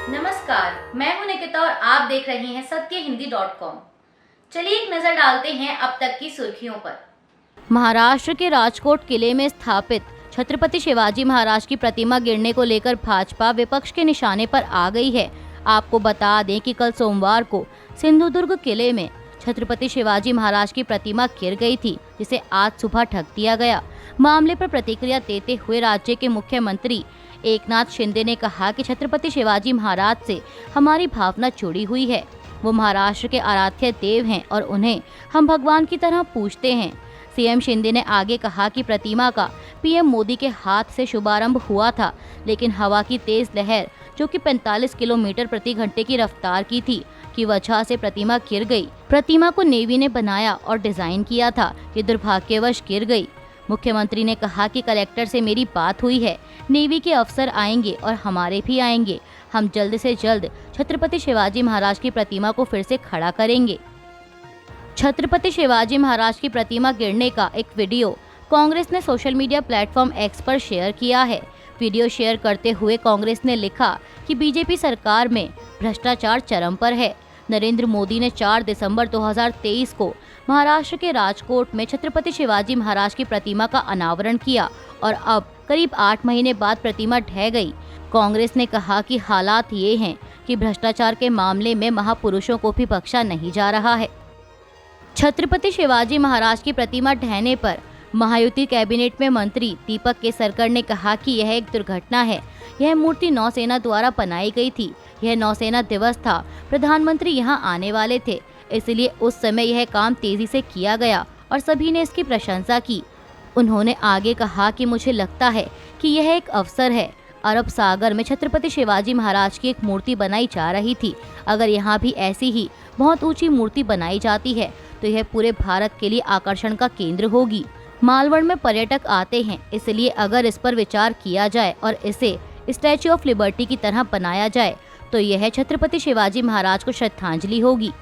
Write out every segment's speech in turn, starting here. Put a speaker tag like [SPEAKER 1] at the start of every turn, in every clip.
[SPEAKER 1] नमस्कार, मैं हूं निकिता और आप देख रहे हैं सत्यहिंदी.com। चलिए एक नजर डालते हैं अब तक की सुर्खियों पर।
[SPEAKER 2] महाराष्ट्र के राजकोट किले में स्थापित छत्रपति शिवाजी महाराज की प्रतिमा गिरने को लेकर भाजपा विपक्ष के निशाने पर आ गई है। आपको बता दें कि कल सोमवार को सिंधुदुर्ग किले में छत्रपति शिवाजी महाराज की प्रतिमा गिर गई थी, जिसे आज सुबह ढक दिया गया। मामले पर प्रतिक्रिया देते हुए राज्य के मुख्यमंत्री एकनाथ शिंदे ने कहा कि छत्रपति शिवाजी महाराज से हमारी भावना जुड़ी हुई है। वो महाराष्ट्र के आराध्य देव हैं और उन्हें हम भगवान की तरह पूजते हैं। सीएम शिंदे ने आगे कहा कि प्रतिमा का पीएम मोदी के हाथ से शुभारंभ हुआ था, लेकिन हवा की तेज लहर जो कि 45 किलोमीटर प्रति घंटे की रफ्तार की थी की वजह से प्रतिमा गिर गई। प्रतिमा को नेवी ने बनाया और डिजाइन किया था, ये दुर्भाग्यवश गिर गई। मुख्यमंत्री ने कहा कि कलेक्टर से मेरी बात हुई है, नेवी के अफसर आएंगे और हमारे भी आएंगे। हम जल्द से जल्द छत्रपति शिवाजी महाराज की प्रतिमा को फिर से खड़ा करेंगे। छत्रपति शिवाजी महाराज की प्रतिमा गिरने का एक वीडियो कांग्रेस ने सोशल मीडिया प्लेटफॉर्म एक्स पर शेयर किया है। वीडियो शेयर करते हुए कांग्रेस ने लिखा कि बीजेपी सरकार में भ्रष्टाचार चरम पर है। नरेंद्र मोदी ने 4 दिसंबर 2023 को महाराष्ट्र के राजकोट में छत्रपति शिवाजी महाराज की प्रतिमा का अनावरण किया और अब करीब 8 महीने बाद प्रतिमा ढह गई। कांग्रेस ने कहा कि हालात ये हैं कि भ्रष्टाचार के मामले में महापुरुषों को भी बख्शा नहीं जा रहा है। छत्रपति शिवाजी महाराज की प्रतिमा ढहने पर महायुति कैबिनेट में मंत्री दीपक केसरकर ने कहा कि यह एक दुर्घटना है। यह मूर्ति नौसेना द्वारा बनाई गई थी। यह नौसेना दिवस था। प्रधानमंत्री यहां आने वाले थे, इसलिए उस समय यह काम तेजी से किया गया और सभी ने इसकी प्रशंसा की। उन्होंने आगे कहा कि मुझे लगता है कि यह एक अवसर है। अरब सागर में छत्रपति शिवाजी महाराज की एक मूर्ति बनाई जा रही थी। अगर यहाँ भी ऐसी ही बहुत ऊंची मूर्ति बनाई जाती है तो यह पूरे भारत के लिए आकर्षण का केंद्र होगी। मालवण में पर्यटक आते हैं, इसलिए अगर इस पर विचार किया जाए और इसे स्टैच्यू ऑफ लिबर्टी की तरह बनाया जाए तो यह छत्रपति शिवाजी महाराज को श्रद्धांजलि होगी।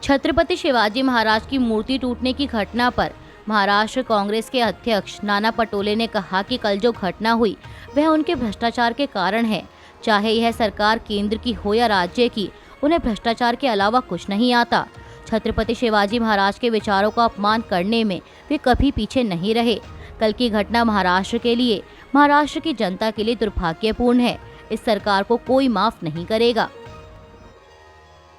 [SPEAKER 2] छत्रपति शिवाजी महाराज की मूर्ति टूटने की घटना पर महाराष्ट्र कांग्रेस के अध्यक्ष नाना पटोले ने कहा कि कल जो घटना हुई वह उनके भ्रष्टाचार के कारण है। चाहे यह सरकार केंद्र की हो या राज्य की, उन्हें भ्रष्टाचार के अलावा कुछ नहीं आता। छत्रपति शिवाजी महाराज के विचारों का अपमान करने में वे कभी पीछे नहीं रहे। कल की घटना महाराष्ट्र के लिए, महाराष्ट्र की जनता के लिए दुर्भाग्यपूर्ण है। इस सरकार को कोई माफ नहीं करेगा।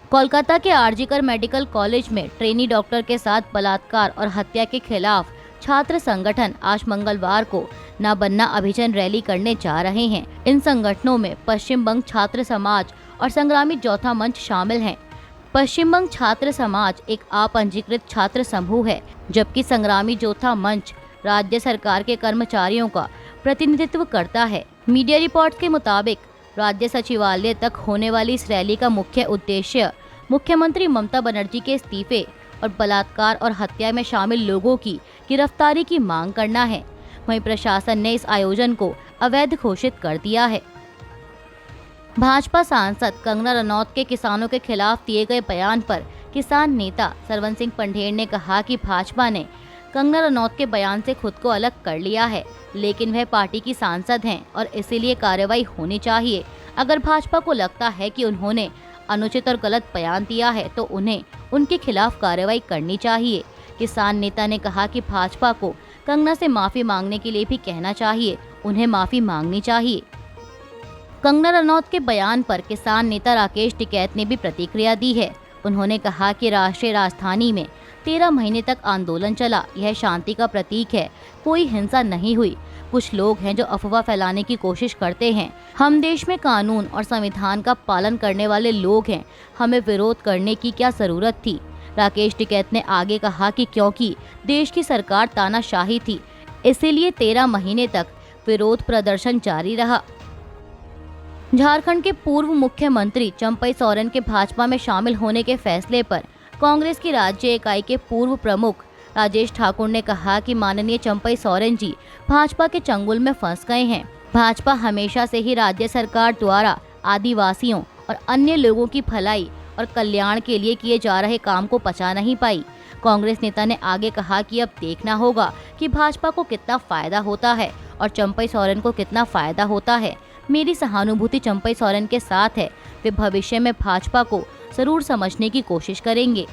[SPEAKER 2] कोलकाता के आरजीकर मेडिकल कॉलेज में ट्रेनी डॉक्टर के साथ बलात्कार और हत्या के खिलाफ छात्र संगठन आज मंगलवार को ना बनना अभियान रैली करने जा रहे हैं। इन संगठनों में पश्चिम बंग छात्र समाज और संग्रामी चौथा मंच शामिल हैं। पश्चिम बंग छात्र समाज एक अपंजीकृत छात्र समूह है, जबकि संग्रामी चौथा मंच राज्य सरकार के कर्मचारियों का प्रतिनिधित्व करता है। मीडिया रिपोर्ट्स के मुताबिक राज्य सचिवालय तक होने वाली इस रैली का मुख्य उद्देश्य मुख्यमंत्री ममता बनर्जी के इस्तीफे और बलात्कार और हत्या में शामिल लोगों की गिरफ्तारी की मांग करना है। वहीं प्रशासन ने इस आयोजन को अवैध घोषित कर दिया है। भाजपा सांसद कंगना रनौत के किसानों के खिलाफ दिए गए बयान पर किसान नेता सरवन सिंह पंढेर ने कहा कि भाजपा ने कंगना रनौत के बयान से खुद को अलग कर लिया है, लेकिन वह पार्टी की सांसद हैं और इसीलिए कार्रवाई होनी चाहिए। अगर भाजपा को लगता है कि उन्होंने अनुचित और गलत बयान दिया है तो उन्हें उनके खिलाफ कार्रवाई करनी चाहिए। किसान नेता ने कहा कि भाजपा को कंगना से माफी मांगने के लिए भी कहना चाहिए, उन्हें माफी मांगनी चाहिए। कंगना रनौत के बयान पर किसान नेता राकेश टिकैत ने भी प्रतिक्रिया दी है। उन्होंने कहा कि राष्ट्रीय राजधानी में 13 महीने तक आंदोलन चला, यह शांति का प्रतीक है, कोई हिंसा नहीं हुई। कुछ लोग हैं जो अफवाह फैलाने की कोशिश करते हैं। हम देश में कानून और संविधान का पालन करने वाले लोग हैं, हमें विरोध करने की क्या जरूरत थी। राकेश टिकैत ने आगे कहा कि क्योंकि देश की सरकार तानाशाही थी, इसीलिए 13 महीने तक विरोध प्रदर्शन जारी रहा। झारखंड के पूर्व मुख्यमंत्री चंपई सोरेन के भाजपा में शामिल होने के फैसले पर कांग्रेस की राज्य इकाई के पूर्व प्रमुख राजेश ठाकुर ने कहा कि माननीय चंपई सोरेन जी भाजपा के चंगुल में फंस गए हैं। भाजपा हमेशा से ही राज्य सरकार द्वारा आदिवासियों और अन्य लोगों की भलाई और कल्याण के लिए किए जा रहे काम को पचा नहीं पाई। कांग्रेस नेता ने आगे कहा कि अब देखना होगा कि भाजपा को कितना फायदा होता है और चंपई सोरेन को कितना फायदा होता है। मेरी सहानुभूति चंपई सोरेन के साथ है। वे भविष्य में भाजपा को जरूर समझने की कोशिश करेंगे।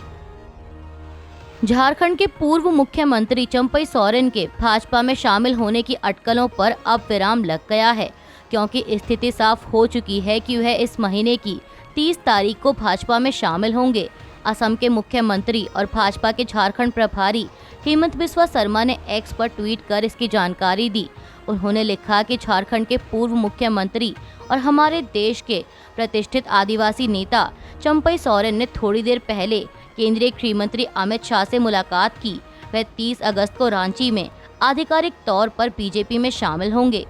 [SPEAKER 2] झारखंड के पूर्व मुख्यमंत्री चंपई सोरेन के भाजपा में शामिल होने की अटकलों पर अब विराम लग गया है, क्योंकि स्थिति साफ हो चुकी है कि वह इस महीने की 30 तारीख को भाजपा में शामिल होंगे। असम के मुख्यमंत्री और भाजपा के झारखंड प्रभारी हेमंत बिस्वा शर्मा ने एक्स पर ट्वीट कर इसकी जानकारी दी। उन्होंने लिखा कि झारखंड के पूर्व मुख्यमंत्री और हमारे देश के प्रतिष्ठित आदिवासी नेता चंपई सोरेन ने थोड़ी देर पहले केंद्रीय गृह मंत्री अमित शाह से मुलाकात की। वह 30 अगस्त को रांची में आधिकारिक तौर पर बीजेपी में शामिल होंगे।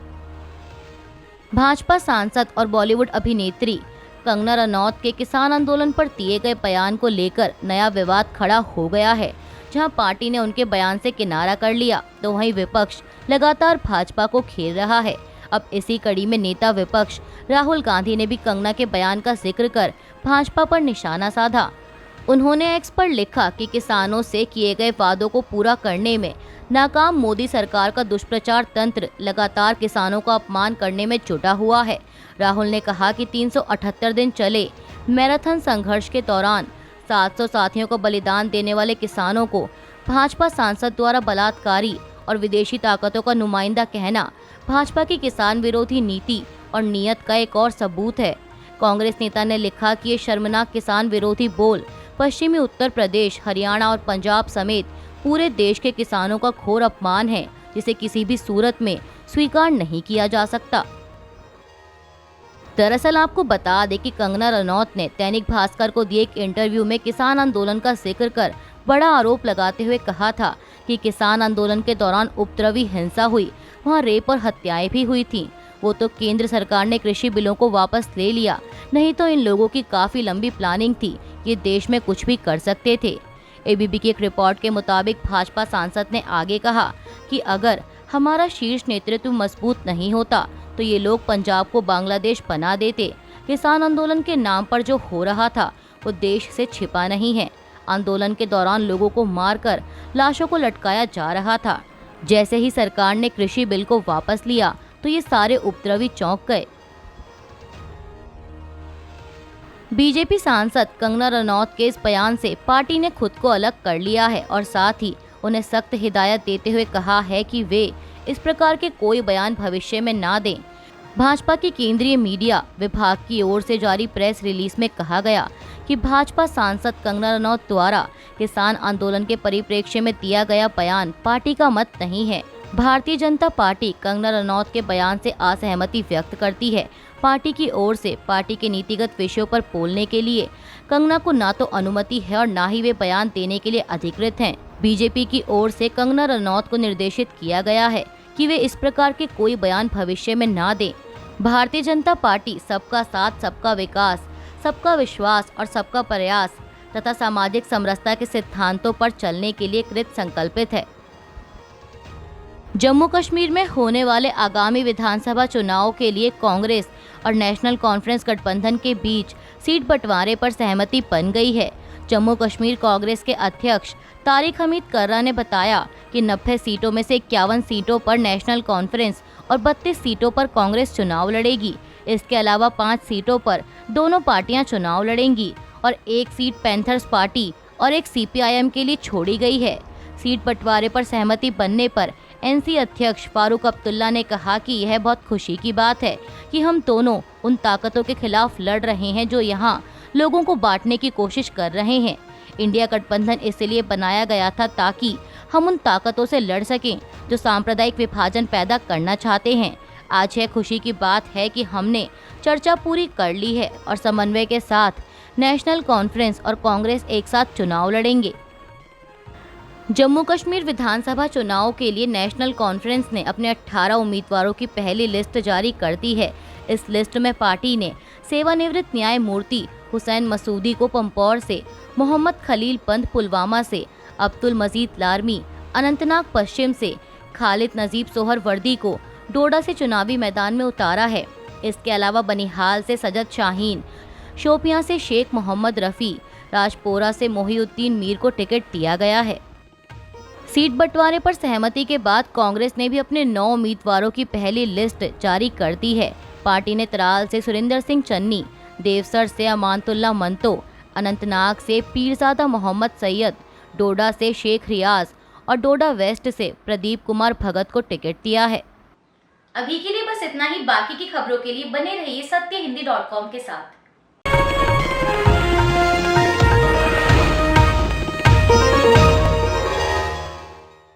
[SPEAKER 2] भाजपा सांसद और बॉलीवुड अभिनेत्री कंगना रनौत के किसान आंदोलन पर दिए गए बयान को लेकर नया विवाद खड़ा हो गया है। जहां पार्टी ने उनके बयान से किनारा कर लिया, तो वहीं विपक्ष लगातार भाजपा को घेर रहा है। अब इसी कड़ी में नेता विपक्ष राहुल गांधी ने भी कंगना के बयान का जिक्र कर भाजपा पर निशाना साधा। उन्होंने एक्स पर लिखा कि किसानों से किए गए वादों को पूरा करने में नाकाम मोदी सरकार का दुष्प्रचार तंत्र लगातार किसानों का अपमान करने में जुटा हुआ है। राहुल ने कहा कि 378 दिन चले मैराथन संघर्ष के दौरान 700 साथियों को बलिदान देने वाले किसानों को भाजपा सांसद द्वारा बलात्कारी और विदेशी ताकतों का नुमाइंदा कहना भाजपा की किसान विरोधी नीति और नीयत का एक और सबूत है। कांग्रेस नेता ने लिखा कि ये शर्मनाक किसान विरोधी बोल पश्चिमी उत्तर प्रदेश, हरियाणा और पंजाब समेत पूरे देश के किसानों का घोर अपमान है, जिसे किसी भी सूरत में स्वीकार नहीं किया जा सकता। दरअसल आपको बता दें कि कंगना रनौत ने दैनिक भास्कर को दिए एक इंटरव्यू में किसान आंदोलन का जिक्र कर बड़ा आरोप लगाते हुए कहा था कि किसान आंदोलन के दौरान उपद्रवी हिंसा हुई, वहां रेप और हत्याएं भी हुई थीं। वो तो केंद्र सरकार ने कृषि बिलों को वापस ले लिया, नहीं तो इन लोगों की काफी लंबी प्लानिंग थी, ये देश में कुछ भी कर सकते थे। एबीपी की एक रिपोर्ट के मुताबिक भाजपा सांसद ने आगे कहा कि अगर हमारा शीर्ष नेतृत्व मजबूत नहीं होता तो ये लोग पंजाब को बांग्लादेश बना देते। किसान आंदोलन के नाम पर जो हो रहा था वो देश से छिपा नहीं है। आंदोलन के दौरान लोगों को मारकर लाशों को लटकाया जा रहा था। जैसे ही सरकार ने कृषि बिल को वापस लिया तो ये सारे उपद्रवी चौंक गए। बीजेपी सांसद कंगना रनौत के इस बयान से पार्टी ने खुद को अलग कर लिया है और साथ ही उन्हें सख्त हिदायत देते हुए कहा है कि वे इस प्रकार के कोई बयान भविष्य में ना दें। भाजपा की केंद्रीय मीडिया विभाग की ओर से जारी प्रेस रिलीज में कहा गया कि भाजपा सांसद कंगना रनौत द्वारा किसान आंदोलन के परिप्रेक्ष्य में दिया गया बयान पार्टी का मत नहीं है। भारतीय जनता पार्टी कंगना रनौत के बयान से असहमति व्यक्त करती है। पार्टी की ओर से पार्टी के नीतिगत विषयों पर बोलने के लिए कंगना को ना तो अनुमति है और ना ही वे बयान देने के लिए अधिकृत हैं। बीजेपी की ओर से कंगना रनौत को निर्देशित किया गया है कि वे इस प्रकार के कोई बयान भविष्य में ना दें। भारतीय जनता पार्टी सबका साथ, सबका विकास, सबका विश्वास और सबका प्रयास तथा सामाजिक समरसता के सिद्धांतों पर चलने के लिए कृत संकल्पित है। जम्मू कश्मीर में होने वाले आगामी विधानसभा चुनाव के लिए कांग्रेस और नेशनल कॉन्फ्रेंस गठबंधन के बीच सीट बंटवारे पर सहमति बन गई है। जम्मू कश्मीर कांग्रेस के अध्यक्ष तारिक हमीद कर्रा ने बताया कि 90 सीटों में से 51 सीटों पर नेशनल कॉन्फ्रेंस और 32 सीटों पर कांग्रेस चुनाव लड़ेगी। इसके अलावा 5 सीटों पर दोनों पार्टियां चुनाव लड़ेंगी और एक सीट पैंथर्स पार्टी और एक सीपीआईएम के लिए छोड़ी गई है। सीट बंटवारे पर सहमति बनने पर एनसी अध्यक्ष फारूक अब्दुल्ला ने कहा कि यह बहुत खुशी की बात है कि हम दोनों उन ताकतों के खिलाफ लड़ रहे हैं जो यहाँ लोगों को बांटने की कोशिश कर रहे हैं। इंडिया गठबंधन इसलिए बनाया गया था ताकि हम उन ताकतों से लड़ सकें जो सांप्रदायिक विभाजन पैदा करना चाहते हैं। आज यह खुशी की बात है कि हमने चर्चा पूरी कर ली है और समन्वय के साथ नेशनल कॉन्फ्रेंस और कांग्रेस एक साथ चुनाव लड़ेंगे। जम्मू कश्मीर विधानसभा चुनाव के लिए नेशनल कॉन्फ्रेंस ने अपने 18 उम्मीदवारों की पहली लिस्ट जारी कर दी है। इस लिस्ट में पार्टी ने सेवानिवृत्त न्यायमूर्ति हुसैन मसूदी को पंपौर से, मोहम्मद खलील पंत पुलवामा से, अब्दुल मजीद लारमी अनंतनाग पश्चिम से, खालिद नजीब सोहरवर्दी को डोडा से चुनावी मैदान में उतारा है। इसके अलावा बनिहाल से सजद शाहीन, शोपियां से शेख मोहम्मद रफ़ी, राजपोरा से मोहिउद्दीन मीर को टिकट दिया गया है। सीट बंटवारे पर सहमति के बाद कांग्रेस ने भी अपने 9 उम्मीदवारों की पहली लिस्ट जारी कर दी है। पार्टी ने त्राल से सुरिंदर सिंह चन्नी, देवसर से अमानतुल्ला मंतो, अनंतनाग से पीरजादा मोहम्मद सैयद, डोडा से शेख रियाज और डोडा वेस्ट से प्रदीप कुमार भगत को टिकट दिया है।
[SPEAKER 1] अभी के लिए बस इतना ही। बाकी की खबरों के लिए बने रहिए सत्यहिंदी.com के साथ।